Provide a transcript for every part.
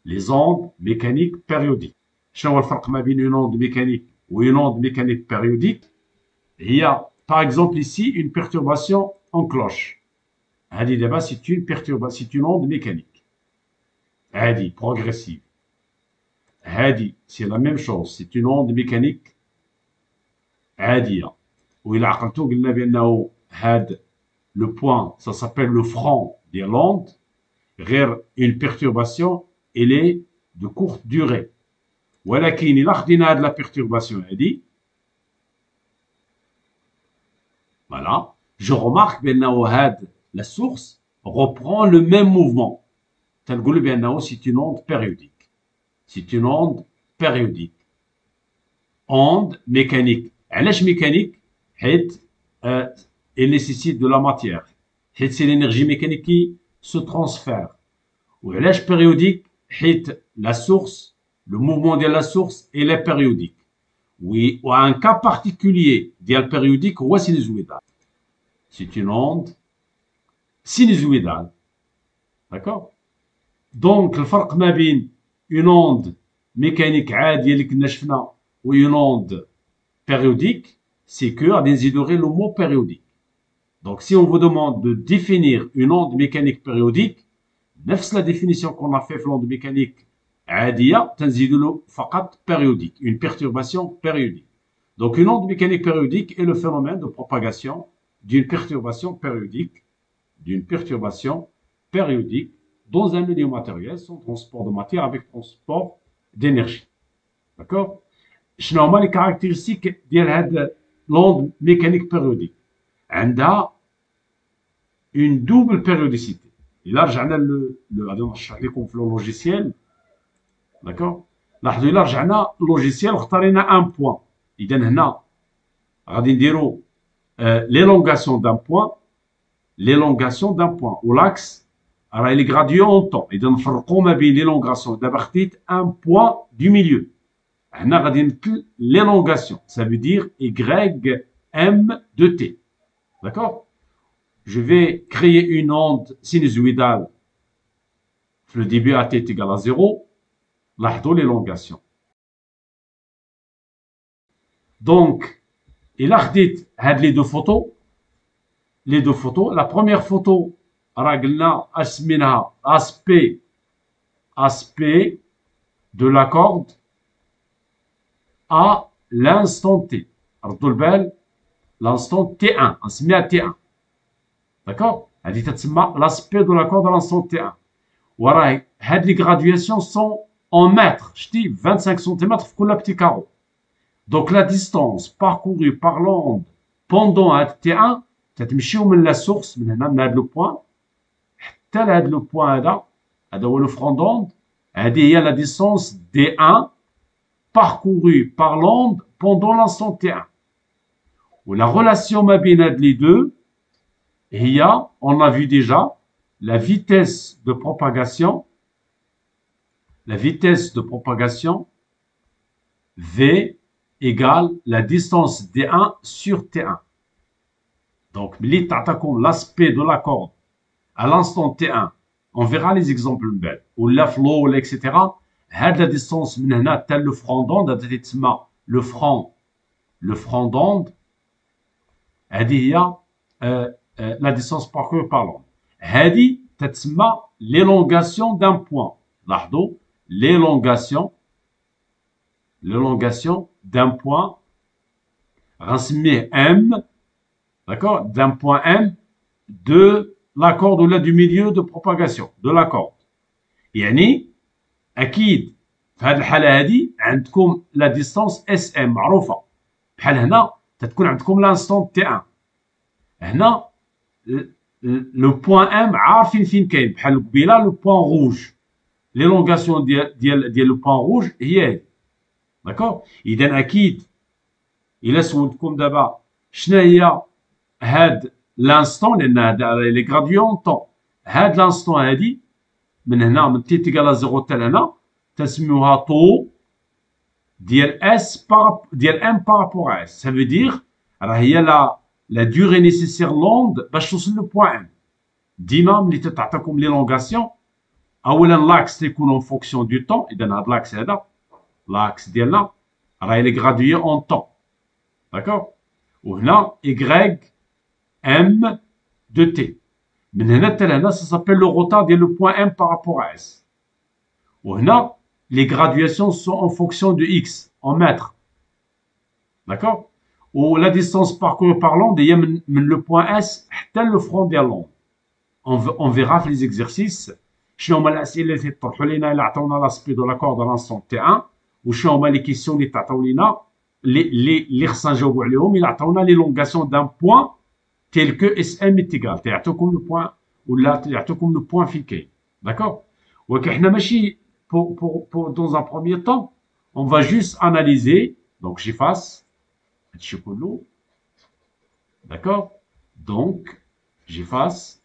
les ondes mécaniques périodiques. شنو هو الفرق ما بين une onde mécanique ou une onde mécanique périodique؟ Il y a par exemple ici une perturbation en cloche. هذه دابا c'est une perturbation, c'est une onde mécanique. هذه progressive. هذه c'est la même chose, c'est une onde mécanique عادية. وإلا عقلتو قلنا بأنه هذا le point, ça s'appelle le front de l'onde. غير une perturbation, elle est de courte durée. ولكن إلا خدينا هاد لا perturbation هادي، voilà, je remarque بأنه هاد la source reprend le même mouvement. تنقولوا بأنه c'est une onde périodique. C'est une onde périodique. Onde mécanique. علاش mécanique؟ حيت elle nécessite de la matière. حيت c'est l'énergie mécanique qui se transfère. وعلاش périodique؟ حيت la source, le mouvement de la source, elle est périodique. Oui, ou un cas particulier ديال périodique هو sinusoïdal. C'est une onde sinusoïdale. D'accord? Donc الفرق ما بين une onde mécanique عادية اللي كنا شفنا و une onde périodique, c'est que غادي نزيدو غير le mot périodique. Donc si on vous demande de définir une onde mécanique périodique, نفس la définition qu'on a fait في l'onde mécanique عادية تنزيدو له فقط périodique, une perturbation périodique. Donc une onde mécanique périodique est le phénomène de propagation d'une perturbation périodique dans un milieu matériel sans transport de matière avec transport d'énergie. D'accord? شنو هما les caractéristiques ديال هاد l'onde mécanique périodique؟ عندها une double périodicité. إلا رجعنا غادي نشرح لكم في اللوجيسيال. داكور؟ لاحظوا إلا رجعنا اللوجيسيال واختارينا ان بوان، إذا هنا غادي نديرو l'élongation d'un point, ou l'axe راه لي gradué en temps. إذا نفرقوا ما بين l'élongation. دابا خديت un point du milieu. هنا غادي نمثل l'élongation. Ça veut dire YM de T. D'accord? Je vais créer une onde sinusoïdale. Le début à t est égal à 0. لاحظوا l'élongation. Donc, إلا خديت هاد les deux photos, la première photo راه قلنا اش سميناها aspect de la corde à l'instant T. ردوا البال l'instant T1 نسميها T1. D'accord? هذه تتسمى l'aspect de la corde à l'instant T1. وراه هاد les graduations sont en mètres. شتي 25 cm في كل petit carreau. Donc la distance parcourue par l'onde pendant هاد T1 تتمشيو من la source من هنا من هاد لو بوان حتى لهاد لو بوان هذا هو لو فرون دوند. هذه هي la distance D1 parcourue par l'onde pendant l'instant T1. Ou la relation ما بين هاد les deux هي, on a vu déjà, la vitesse de propagation V égale la distance D1 sur T1. Donc, l'aspect de la corde à l'instant T1, on verra les exemples ou la flow, etc. La distance le front d'onde, le front d'onde, la distance parcourue par l'onde. هذه تتسمى l'élongation d'un point. لاحظوا l'élongation d'un point غنسميه M, d'accord, d'un point M de la corde ou là du milieu de propagation de la corde. يعني اكيد في هذه الحاله هذه عندكم لا ديستانس اس ام معروفه. بحال هنا تتكون عندكم لانستون تي 1. هنا لو بوان ام عارفين فين كاين بحال قبيله لو بوان روج. ليلونغاسيون ديال لو بوان روج هي هذه. داكور؟ اذا اكيد الا سولتكم دابا شنو هي هاد لانستون لان هذا لي غراديون طون. هاد لانستون هادي من هنا من تي تيكال 0 حتى لهنا تسميوها طو ديال اس ديال ام بارابور اس. Ça veut dire راه هي لا durée nécessaire لوند باش توصل لو بوان ام. ديما ملي تعطيكم ليلونغاسيون اولا l'axe يكون en fonction du temps. اذا هذا l'axe هذا l'axe ديالنا راه il est gradué en temps. D'accord. وهنا y m de t. من هنا حتى لهنا ça s'appelle le retard ديال le point m par rapport à s. وهنا les graduations sont en fonction de x en mètres. D'accord. و la distance parcourue par l'onde هي من le point s حتى le front ديال l'onde. On verra في les exercices شنو هما الاسئله اللي تطرحوا لنا الا عطاونا لاسبي دو لا كورد على لانستون تي 1 وشنو هما لي كيسيون اللي تعطيو لنا اللي خصنا نجاوبوا عليهم الا عطاونا لي لونغاسيون دان بوين تيل كو اس ام ايتيغال تيعطيوكم لو بوين ولا يعطيوكم لو بوين فين كاين. داكور. ولكن حنا ماشي pour dans un premier temps on va juste analyser. donc j'efface هادشي كله. d'accord. donc j'efface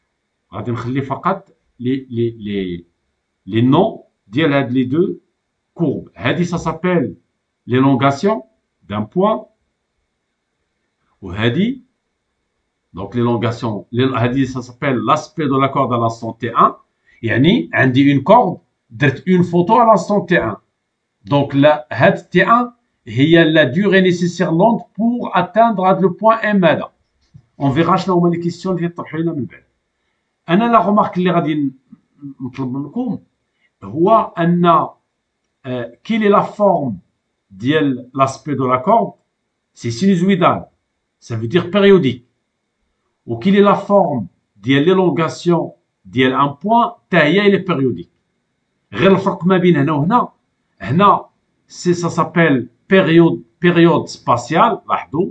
غادي نخلي فقط les noms ديال هاد les deux courbes. هادي ça s'appelle l'élongation d'un point وهادي donc l'élongation هادي ça s'appelle l'aspect de la corde à l'instant T1. يعني عندي une corde درت une photo à l'instant T1. donc là هاد T1 هي la durée nécessaire longue pour atteindre هاد le point M هذا. on verra شنو هما les questions اللي يطرحوا لنا من بعد. انا لا غومارك اللي غادي نطلب منكم هو ان quelle est la forme ديال l'aspect de la corde. c'est sinusoïdal, ça veut dire périodique. و quelle est la forme ديال l'élongation ديال un point حتى هي elle est périodique. غير الفرق ما بين هنا وهنا هنا سي ça s'appelle période spatiale. لاحظوا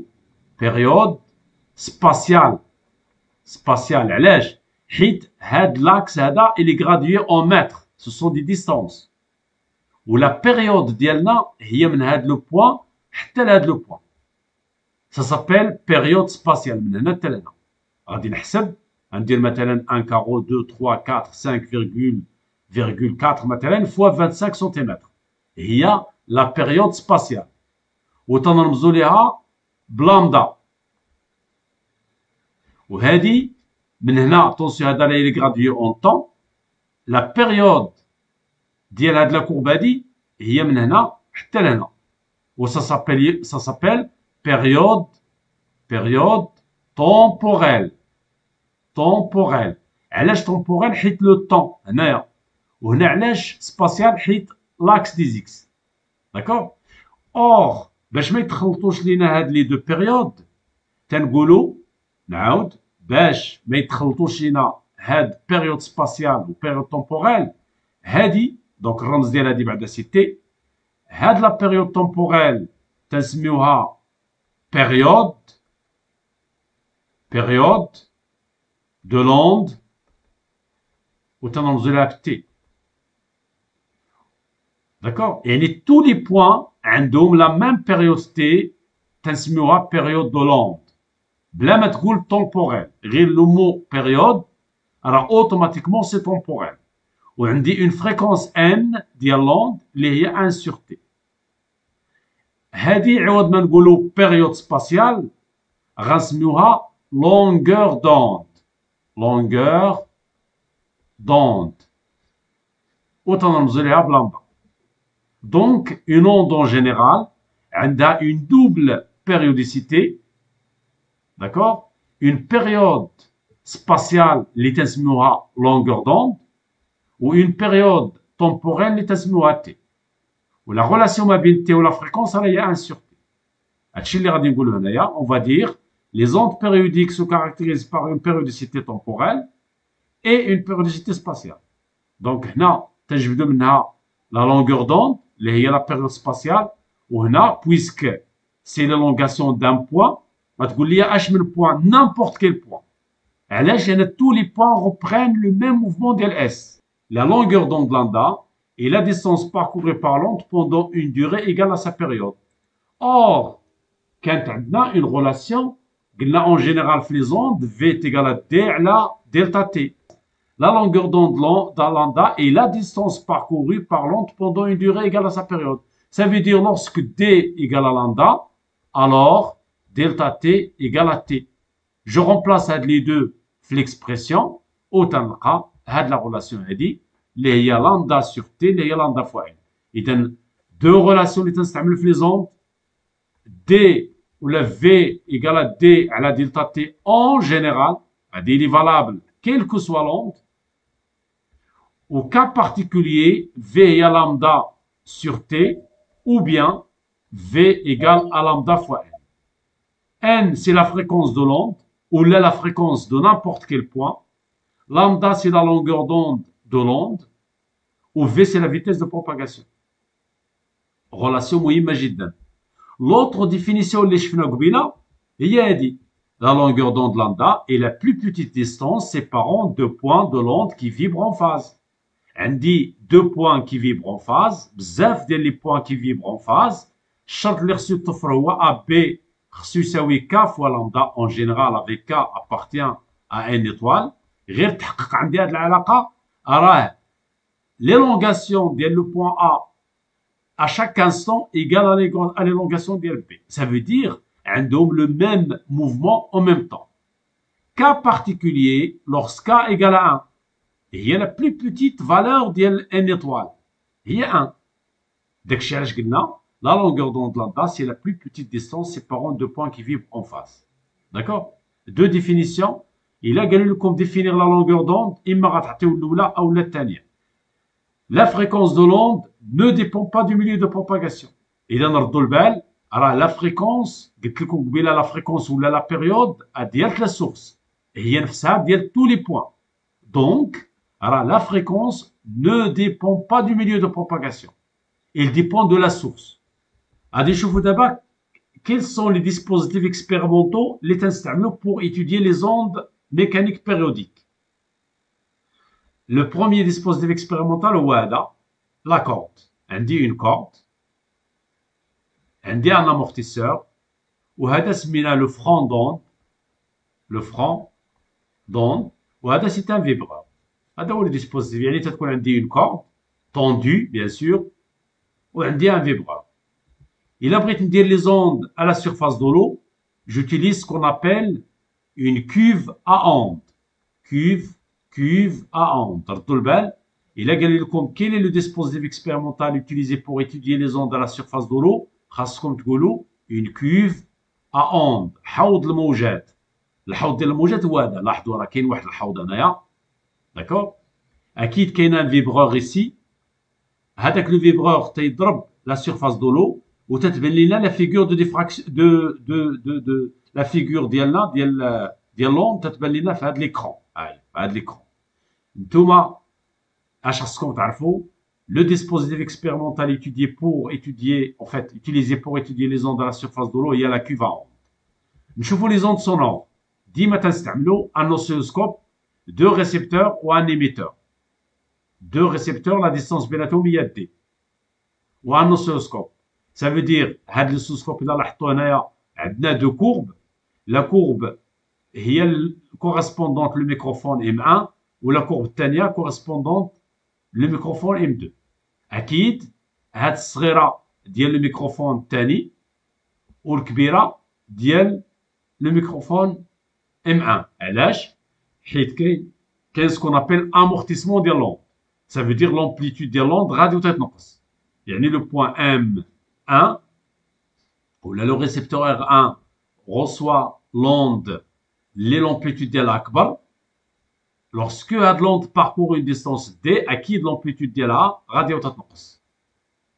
période spatiale. علاش؟ حيت هاد l'axe هذا il est gradué en mètres. ce sont des distances. و la période ديالنا هي من هاد لو بوين حتى لهاد لو بوين. ça s'appelle période spatiale. من هنا حتى لهنا غادي نحسب غندير مثلا 1 كارو 2 3 4 5,4 مثلا فوا 25 سنتيمتر هي لا بيريود سباسيال وتنرمزوا ليها بلامدا. وهذه من هنا اتونسيون هذا اللي غراديي اون طون. لا بيريود ديال هاد لا كورب هادي هي من هنا حتى لهنا و ça s'appelle période temporelle. علاش temporelle؟ حيت لو طون هنايا. وهنا علاش سباسيال؟ حيت لاكس دي زيكس. داكور. اور باش ما يتخلطوش لينا هاد لي دو بيريود تنقولوا نعاود باش ما يتخلطوش لينا هاد بيريود سباسيال و بيريود تومبوريل هادي دونك الرمز ديال هادي بعدا سي تي. هاد لا بيريود تومبوريل تنسميوها بيريود دو لوند و تنرمزو لها بتي. داكور. يعني تو لي بوان عندهم لا ميم بيريود تي تنسميوها بيريود دو لوند بلا ما تقول تومبوريل. غير لو مو بيريود راه اوتوماتيكمون سي تومبوريل. وعندي اون فريكونس ان ديال لوند اللي هي 1 سور تي. هادي عوض ما نقولوا بيريود سباسيال غنسميوها لونغور دوند وتنرمزو ليها بلامدا. دونك اون اونde en général عندها une double périodicité. d'accord. une période spatiale اللي تنسميوها longueur d'onde و une période temporelle اللي تنسميوها تي. ولا relation ما بين تي ولا فريكونس راه هي 1 sur t. هادشي اللي غادي نقولو هنايا. on va dire les ondes périodiques se caractérisent par une périodicité temporelle et une périodicité spatiale. donc هنا تنجبدو منها la longueur d'onde اللي هي la période spatiale. وهنا puisque c'est l'élongation d'un point ما تقول لي اش من point n'importe quel point. علاش؟ لان tous les points reprennent le même mouvement ديال s. la longueur d'onde lambda et la distance parcourue par l'onde pendant une durée égale à sa période. or كانت عندنا une relation قلنا en général في les ondes v est égal à d على delta t. la longueur d'onde lambda et la distance parcourue par l'onde pendant une durée égale à sa période. Ça veut dire lorsque d égale à lambda, alors delta t égale à t. Je remplace les deux في l'expression وتنلقى هاد la relation هادي اللي هي لامدا سور تي اللي هي لامدا فوا ان. اذا دو ريلاسيون اللي تنستعملوا في لي زوند دي ولا في ايكال دي على دلتا تي اون جينيرال هذه لي فالابل كيل كو سوا لوند. Au cas particulier, V égale lambda sur T, ou bien V égale à lambda fois N. N, c'est la fréquence de l'onde, ou là la fréquence de n'importe quel point. Lambda, c'est la longueur d'onde de l'onde, ou V, c'est la vitesse de propagation. Relation مهمة جدا. L'autre définition اللي شفنا قبيلة هي هذه. La longueur d'onde lambda est la plus petite distance séparant deux points de l'onde qui vibrent en phase. عندي deux points qui vibrent en phase, بزاف ديال les points qui vibrent en phase. الشرط اللي خصو يتوفر هو AB خصو يساوي K fois lambda. En général, avec K appartient à une étoile. غير تحقق عندي هذه العلاقة راه l'élongation ديال le point A à chaque instant égale à l'élongation de B. Ça veut dire عندهم le même mouvement en même temps. Cas particulier, lorsque K égale à 1. Il y a la plus petite valeur de n étoile. Il y a 1. داكشي علاش قلنا la longueur d'onde lambda, c'est la plus petite distance séparant deux points qui vibrent en face. D'accord? Deux définitions. Il a قالوا لكم définir la longueur d'onde, إما غتعطيو الأولى أو الثانية. La fréquence de l'onde ne dépend pas du milieu de propagation. إذا نردوا البال راه la fréquence قلت لكم قبيله la fréquence ولا la période ديال la source هي نفسها ديال tous les points. Donc la fréquence ne dépend pas du milieu de propagation. Il dépend de la source. غادي نشوفوا دابا quels sont les dispositifs expérimentaux اللي تنستعملوا pour étudier les ondes mécaniques périodiques. Le premier dispositif expérimental هو هذا la corde. عندي une corde, عندي un amortisseur وهذا سميناه le franc d'onde, le franc d'onde وهذا c'est un vibreur. هذا هو الديسبوزيتيف. يعني تتكون عندي une corde tendue bien sûr وعندي un vibreur. إلا بغيت ندير les ondes à la surface de l'eau, j'utilise ce qu'on appelle une cuve à ondes. Cuve à ondes. ردوا البال إلا قال لكم quel est le dispositif expérimental utilisé pour étudier les ondes à la surface de l'eau, خاصكم تقولوا une cuve à ondes. حوض الموجات. الحوض ديال الموجات هو هذا. لاحظوا راه كاين واحد الحوض هنايا. داكور. أكيد كاين ان فيبرور ici. هذاك لو فيبرور تيضرب la surface de l'eau وتتبان لنا لا فيغور دو ديفراكسيون دو لا فيغور ديالنا ديال لوند تتبان لنا في هذا ليكرون. هاي في هذا ليكرون. نتوما اش خاصكم تعرفوا le dispositif expérimental utilisé pour étudier les ondes à la surface de l'eau هي la cuve à ondes. نشوفوا les ondes sonores. ديما تنستعملوا un oscilloscope, deux récepteurs ou un émetteur. Deux récepteurs, la distance بيناتهم هي d. و un oscilloscope. Ça veut dire هاد l'oscilloscope إذا لاحظتوا هنايا عندنا deux courbes. La courbe هي correspondante le microphone M1 و la courbe الثانية correspondante le microphone M2. أكيد هاد الصغيرة ديال الميكروفون الثاني والكبيرة ديال الميكروفون M1. علاش؟ حيت كاين سكون ابل amortissement ديال l'onde. Ça veut dire l'amplitude ديال l'onde غادي تتنقص. يعني le point M1 ou le récepteur R1 reçoit l'onde l'amplitude ديالها أكبر. Lorsque l'onde parcourt une distance d, أكيد l'amplitude ديالها غادي تتنقص.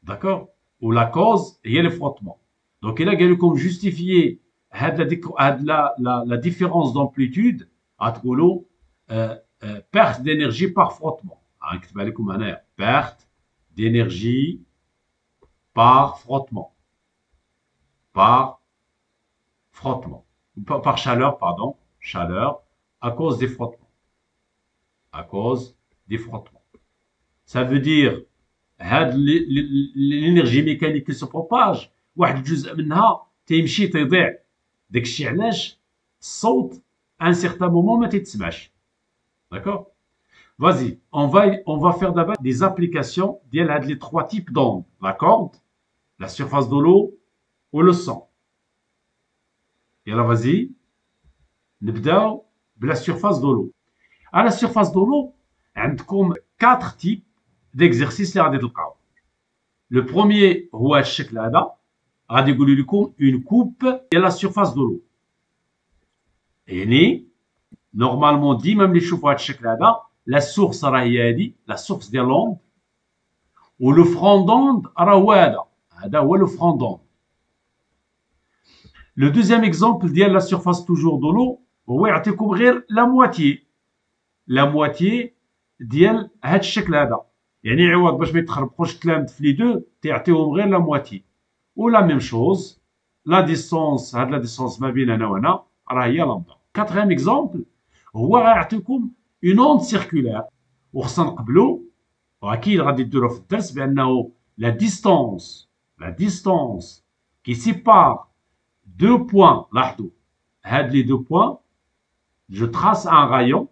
D'accord? Ou la cause هي le frottement. Donc il a قال لكم justifier la différence d'amplitude غتقولوا perte d'énergie par frottement. نكتب لكم هنايا perte d'énergie par frottement. Par chaleur, pardon, chaleur à cause des frottements. À cause des frottements. Ça veut dire l'énergie mécanique qui se propage واحد الجزء منها تيمشي تيضيع. داكشي علاش الصوت à un certain moment ما تيتسمعش. D'accord? Vas-y, on va faire d'abord des applications ديال les trois types d'ondes. La corde, la surface de l'eau ou le son. يلا vas-y. نبداو بلا surface de l'eau. À la surface de l'eau, عندكم 4 types d'exercices اللي غادي تلقاو. Le premier هو هذا الشكل هذا غادي يقولوا لكم une coupe ديال la surface de l'eau. يعني نورمالمون ديما ملي تشوفوا هذا الشكل هذا لا سورس راه هي هذه لا سورس ديال لوند ولو فرون دوند راه هو هذا هو لو فرون دوند. لو دوزيام اكزومبل ديال لا سيرفاس توجور دو لو هو يعطيكم غير لا مواتي ديال هذا الشكل هذا، يعني عوض باش ما يتخربقوش التلامذ في لي دو تيعطيهم غير لا مواتي. ولا ميم شوز لا ديستونس، هاد لا ديستونس ما بين هنا وهنا راه هي لامدا. كاتريام اكزومبل هو غيعطيكم اون اوند سيركولير، وخصنا نقبلوا واكيد غادي ديروا في الدرس بانه لا ديستونس كي سيبار دو بوان، لاحظوا هاد لي دو بوان je trace un rayon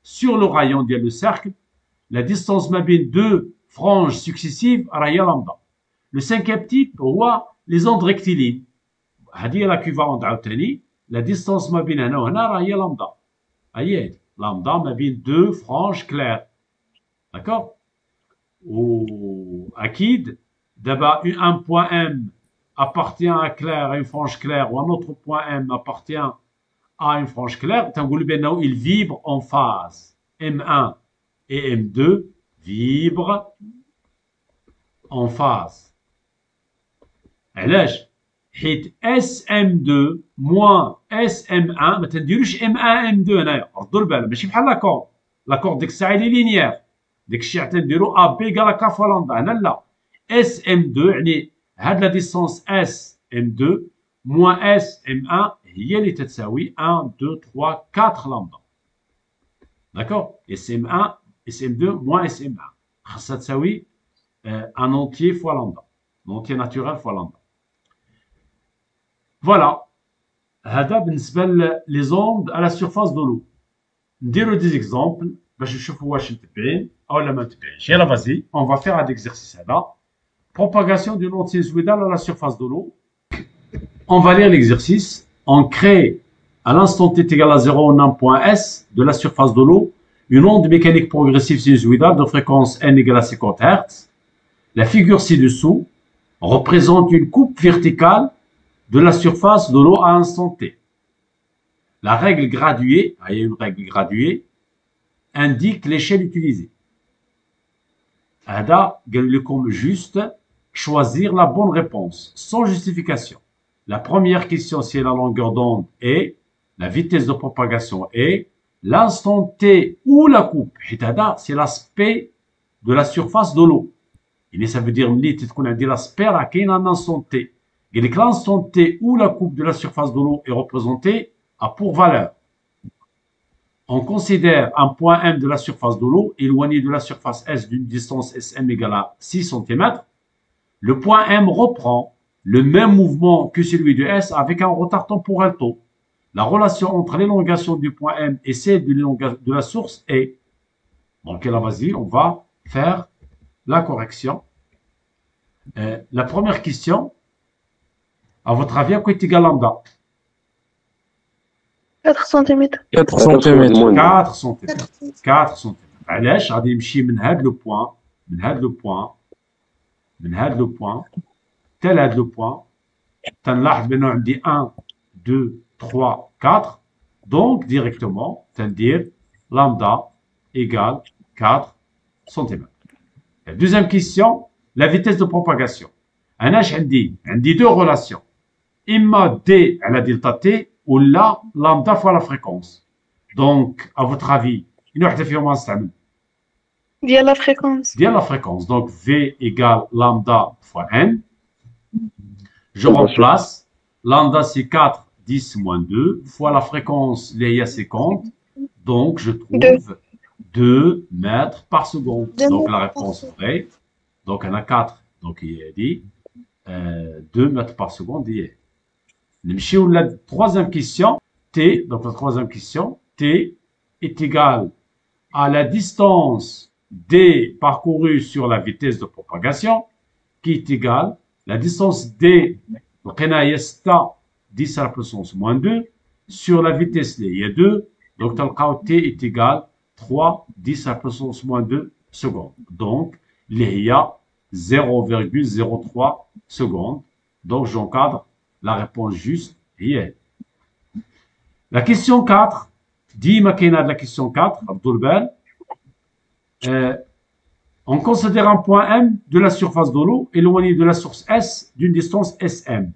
sur le rayon ديال le cercle. La distance ما بين deux franges successives راه هي lambda. Le cinquième type هو les ondes rectilignes. هذه هي l'équivalent عاوتاني la distance ما بين هنا وهنا راه هي lambda. هي هذه lambda ما بين deux franges claires. D'accord. وأكيد دابا un point M appartient à clair, à une frange claire, ou un autre point M appartient à une frange claire, il vibre en phase. M1 et M2 vibrent en phase. علاش؟ حيت SM2 moins SM1 ما تنديروش M1 M2 هنايا، ردوا البال ماشي بحال لاكورد. لاكورد ديك الساعه لي لينيير، ديك الشيء تنديرو A B égale à 4 fois lambda. هنا لا، SM2 يعني هاد لا ديستونس SM2 moins SM1 هي اللي تتساوي 1 2 3 4 لامدا. داكور. SM1 SM2 moins SM1 خاصها تساوي ان اونتيي فوا لامدا، ان اونتيي ناتورال فوا لامدا. فوالا هذا بالنسبه لي زوند على سيرفاس دو لو. نديرو دي زيكزامبل باش نشوفوا واش متبعين اولا ما متبعينش. يلا فازي اون فا فير هاد اكزرسيس هذا. Propagation d'une onde sinusoïdale à la surface de l'eau. On va lire l'exercice. On crée à l'instant t égale à 0 en un point S de la surface de l'eau une onde mécanique progressive sinusoïdale de fréquence n égale à 50 Hz. La figure ci-dessous représente une coupe verticale de la surface de l'eau à l'instant t. La règle graduée, il y a une règle graduée, indique l'échelle utilisée. هذا قال لكم juste choisir la bonne réponse sans justification. La première question, c'est la longueur d'onde et la vitesse de propagation et l'instant T ou la coupe. C'est l'aspect de la surface de l'eau. Et ça veut dire qu'on a dit l'aspect à un instant T. Et l'instant T ou la coupe de la surface de l'eau est représenté à pour valeur. On considère un point M de la surface de l'eau éloigné de la surface S d'une distance SM égale à 6 cm. Le point M reprend le même mouvement que celui de S avec un retard temporel tau. La relation entre l'élongation du point M et celle de la source est. Donc là, vas-y, on va faire la correction. La première question, à votre avis, à quoi est égal lambda? 4 cm. 4 cm. 4 cm. 4 cm. علاش غادي نمشي من هذا لو بوين، من هذا لو بوين، من هذا لو بوين حتى لهذا لو بوين، تنلاحظ بانه عندي 1 2 3 4. دونك ديريكتومون تندير lambda égale 4 cm. Deuxième question, la vitesse de propagation. انا اش عندي دو ريلاسيون، اما دي على دلتا تي ولا lambda fois la fréquence. Donc, à votre avis, une وحدة فيهم غنستعمل؟ ديال لا فريكونس. ديال la fréquence. Donc, V égale lambda fois N. Je remplace. Lambda, c'est 4, 10 moins 2 fois la fréquence, il y a 50. Donc, je trouve 2 mètres par seconde. Donc, la réponse vraie. Donc, on a 4. Donc, il est dit 2 mètres par seconde. Il est. La troisième question, T, donc la troisième question, T est égal à la distance D parcourue sur la vitesse de propagation, qui est égale la distance D, donc on a 10 à la puissance moins 2, sur la vitesse D, il y a 2, donc T est égal 3, 10 à la puissance moins 2 secondes. Donc, il y a 0,03 secondes. Donc, j'encadre la réponse juste. Et la question 4, dit Makina de la question 4, Abdul on considère un point M de la surface de l'eau éloigné de la source S d'une distance SM.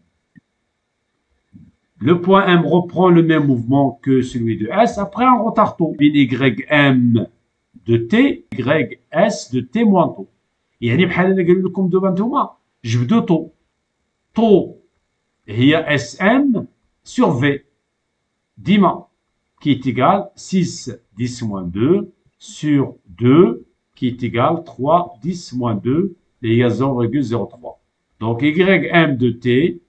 Le point M reprend le même mouvement que celui de S après un retard taux. YM de T, YS de T moins taux. يعني بحال انا قالوا لكم دابا نتوما جبدوا طو هي SM sur V ديما qui est égal 6 10 moins 2 sur 2 qui est égal 3 10 moins 2 et il y a 0,03. Donc YM de T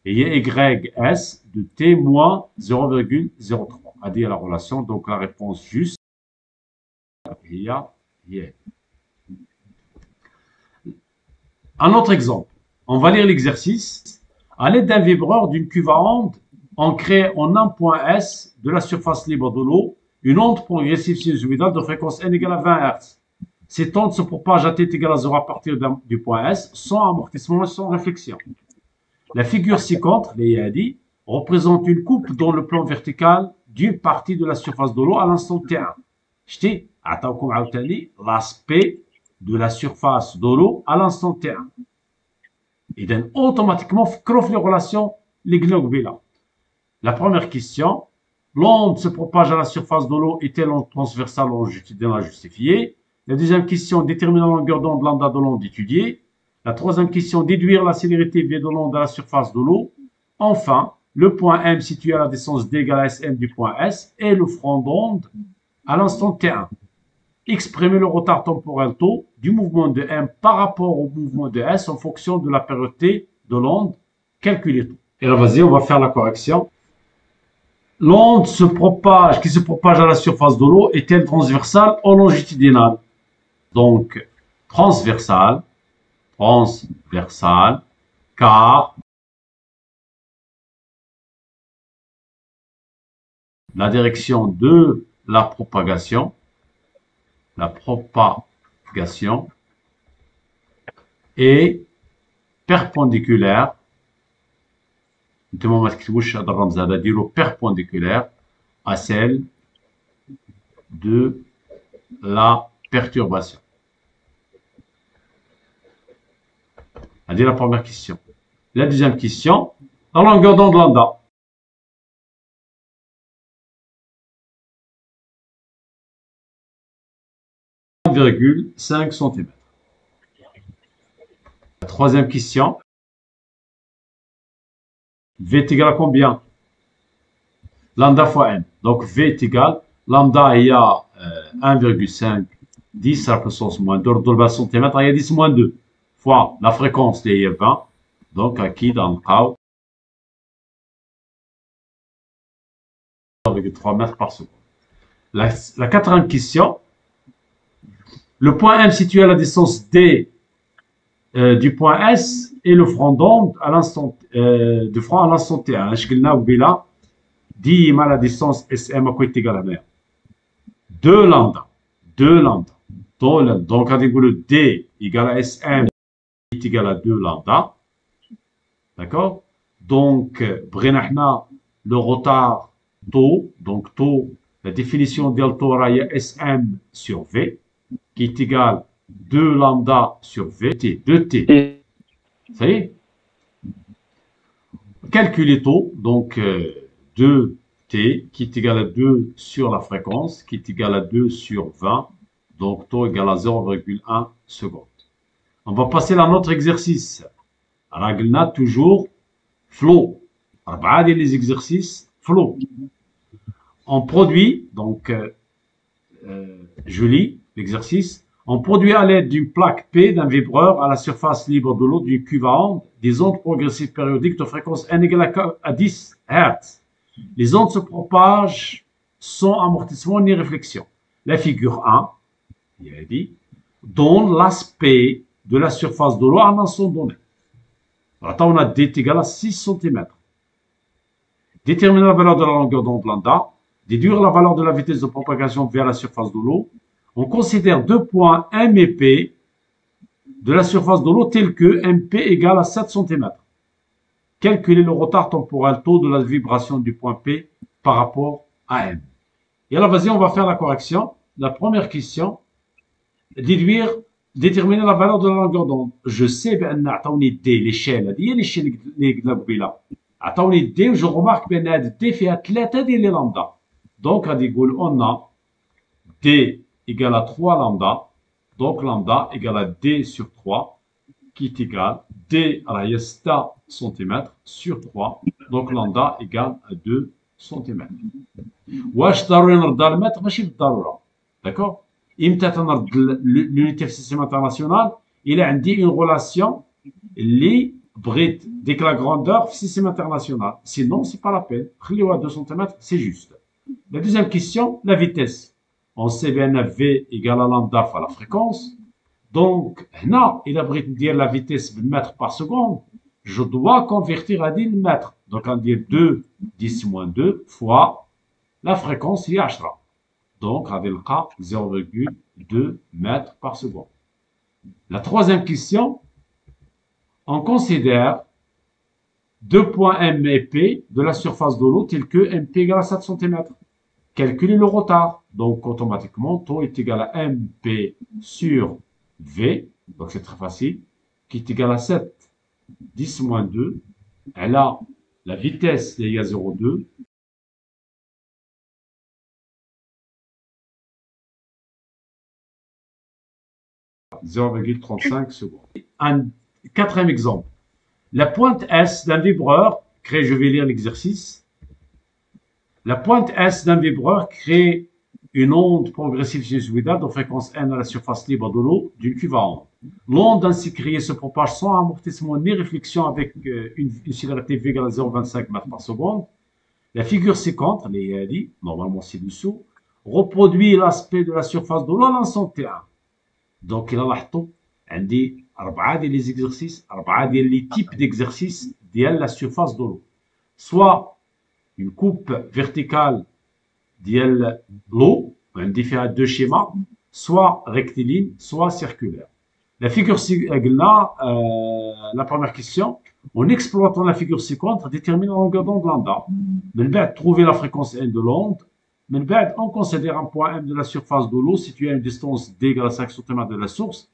et YS de T moins 0,03. À dire la relation, donc la réponse juste. Il y a. Un autre exemple. On va lire l'exercice. À l'aide d'un vibreur d'une cuve à onde, on crée en un point S de la surface libre de l'eau une onde progressive sinusoïdale de fréquence n égale à 20 Hz. Cette onde se propage à t égale à 0 à partir du point S sans amortissement et sans réflexion. La figure ci-contre, les Yadi, représente une coupe dans le plan vertical d'une partie de la surface de l'eau à l'instant T1. J't'ai l'aspect de la surface de l'eau à l'instant T1. Et donc, automatiquement, les relations, les là. La première question, l'onde se propage à la surface de l'eau est-elle en transversale ou longitudinale justifiée? La deuxième question, déterminer la longueur d'onde lambda de l'onde étudiée. La troisième question, déduire la célérité V de l'onde à la surface de l'eau. Enfin, le point M situé à la distance D égale à SM du point S et le front d'onde à l'instant T1. Exprimer le retard temporel taux du mouvement de M par rapport au mouvement de S en fonction de la période T de l'onde. Calculer tout. Et là, vas-y, on va faire la correction. L'onde qui se propage à la surface de l'eau est-elle transversale ou longitudinale? Donc, transversale, car la direction de la propagation est perpendiculaire, perpendiculaire à celle de la perturbation. C'est-à-dire la première question. La deuxième question, la longueur d'onde lambda. « 1,5 cm. La troisième question, V est égal à combien? Lambda fois n. Donc V est égal, lambda il y a 1,5, 10 à la puissance moins 2, de le centimètre, il y a 10 moins 2, fois la fréquence il y a 20. Donc ici dans le cas, 1,3 mètres par seconde. La quatrième question, le point M situé à la distance D du point S et le front d'onde à l'instant de front à l'instant T1. Je قلنا وبلا ديما la distance SM est égale à mer. 2 lambda. Donc on dit que le D égale à SM est égal à 2 lambda. D'accord? Donc بغينا le retard taux. Donc taux, la définition del taux est SM sur V qui est égal à 2 lambda sur V, 2T. Ça y est? Calculer taux, donc 2T qui est égal à 2 sur la fréquence, qui est égal à 2 sur 20, donc taux égal à 0,1 seconde. On va passer à notre exercice. Ragna toujours flow. Les exercices flow. On produit, donc je lis l'exercice. On produit à l'aide d'une plaque P d'un vibreur à la surface libre de l'eau d'une cuve à ondes des ondes progressives périodiques de fréquence n égale à 10 Hz. Les ondes se propagent sans amortissement ni réflexion. La figure 1, il a dit, donne l'aspect de la surface de l'eau à un instant donné. Attends, on a D égale à 6 cm. Déterminer la valeur de la longueur d'onde lambda, déduire la valeur de la vitesse de propagation vers la surface de l'eau. On considère deux points M et P de la surface de l'eau tel que MP égale à 7 cm. Calculer le retard temporel taux de la vibration du point P par rapport à M. Et alors, vas-y, on va faire la correction. La première question, déterminer la valeur de la longueur d'onde. Je sais, D, l'échelle, l'échelle D, je remarque que D fait 3 des lambda. Donc, on a D égale à 3 lambda. Donc, lambda égale à D sur 3, qui est égal D à la yesta cm sur 3. Donc, lambda égale à 2 cm. واش ضروري نرد المتر ماشي بالضروره داكور امتى تنرد l'unité في السيستم انترناسيونال الا عندي اون ريلاسيون اللي بغيت ديك لا غروندور في السيستم انترناسيونال سينون سي با لا بين خليوها 2 سم سي جوست لا دوزيام كيسيون لا فيتيس اون سي بان في ايكال ا لامدا فوا لا فريكونس دونك هنا الا بغيت ندير لا فيتيس بالمتر بار سكوند جو دوا كونفيرتير هادي للمتر دونك غندير 2 10 موان 2 فوا la fréquence est 10. Donc, on a 0,2 mètres par seconde. La troisième question, on considère deux points M et P de la surface de l'eau tels que MP égale à 7 cm. Calculer le retard. Donc, automatiquement, taux est égal à MP sur V. Donc, c'est très facile. Qui est égal à 7, 10 moins 2. Elle a la vitesse est à 0,2. 0,35 secondes. Un quatrième exemple. La pointe S d'un vibreur crée, je vais lire l'exercice. La pointe S d'un vibreur crée une onde progressive sinusoïdale de fréquence n à la surface libre de l'eau d'une cuve à onde. L'onde ainsi créée se propage sans amortissement ni réflexion avec une célérité v égale à 0,25 mètres par seconde. La figure ci-contre, normalement c'est dessous, reproduit l'aspect de la surface de l'eau à l'instant T1. Donc, il a لاحظتوا عندي 4 ديال les exercices, 4 ديال les types d'exercices ديال la surface de l'eau. Soit une coupe verticale ديال l'eau, عندي فيها 2 schémas, soit rectiligne, soit circulaire. La figure قلنا la première question, en exploitant la figure ci-contre, détermine la longueur d'onde lambda. من بعد trouver la fréquence n de l'onde. من بعد, on considère un point M de la surface de l'eau situé à une distance d égale à 5 cm de la source.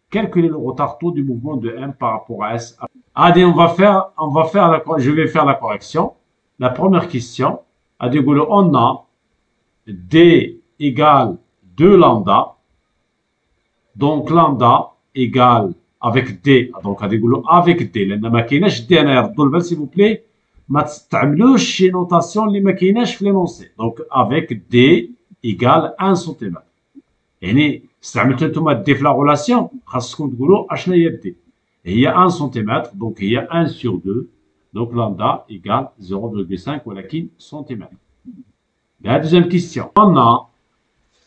Calculer le retard taux du mouvement de M par rapport à S. Allez, je vais faire la correction. La première question, on a D égale 2 lambda. Donc, lambda égale avec D. Donc, avec D. لأن ما كايناش D أنا يردوا البال s'il vous plaît. ما تستعملوش شي نوتاسيون اللي ما كايناش في لينونسي دونك افيك دي ايكال 1 سنتيمتر يعني استعملتوا نتوما دي في لا غولاسيون خاصكم تقولوا اشنا هي دي هي 1 سنتيمتر دونك هي 1 sur 2 دونك لامدا ايكال 0,5 ولكن سنتيمتر. La deuxième question, on a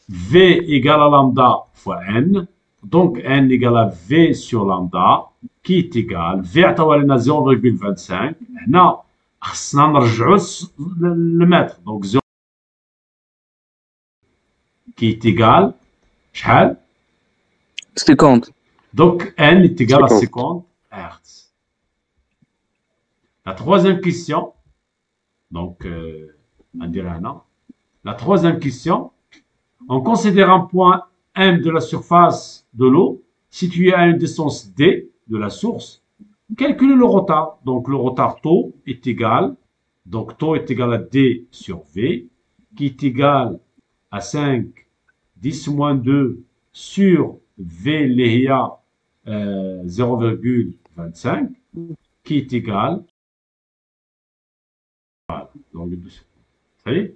V égale à lambda fois N, donc N égale à V sur lambda qui est égal V عطاوها لنا 0,25 هنا خصنا نرجعوا للمتر دونك 0 qui est égal شحال 50 donc n est égal à 50 Hz. La troisième question donc la troisième question, on considère un point M de la surface de l'eau situé à une distance D de la source. Calculer le retard. Donc, le retard taux est égal. Donc, taux est égal à D sur V, qui est égal à 5, 10 moins 2 sur V léa 0,25, qui est égal. Voilà. Donc, ça y est.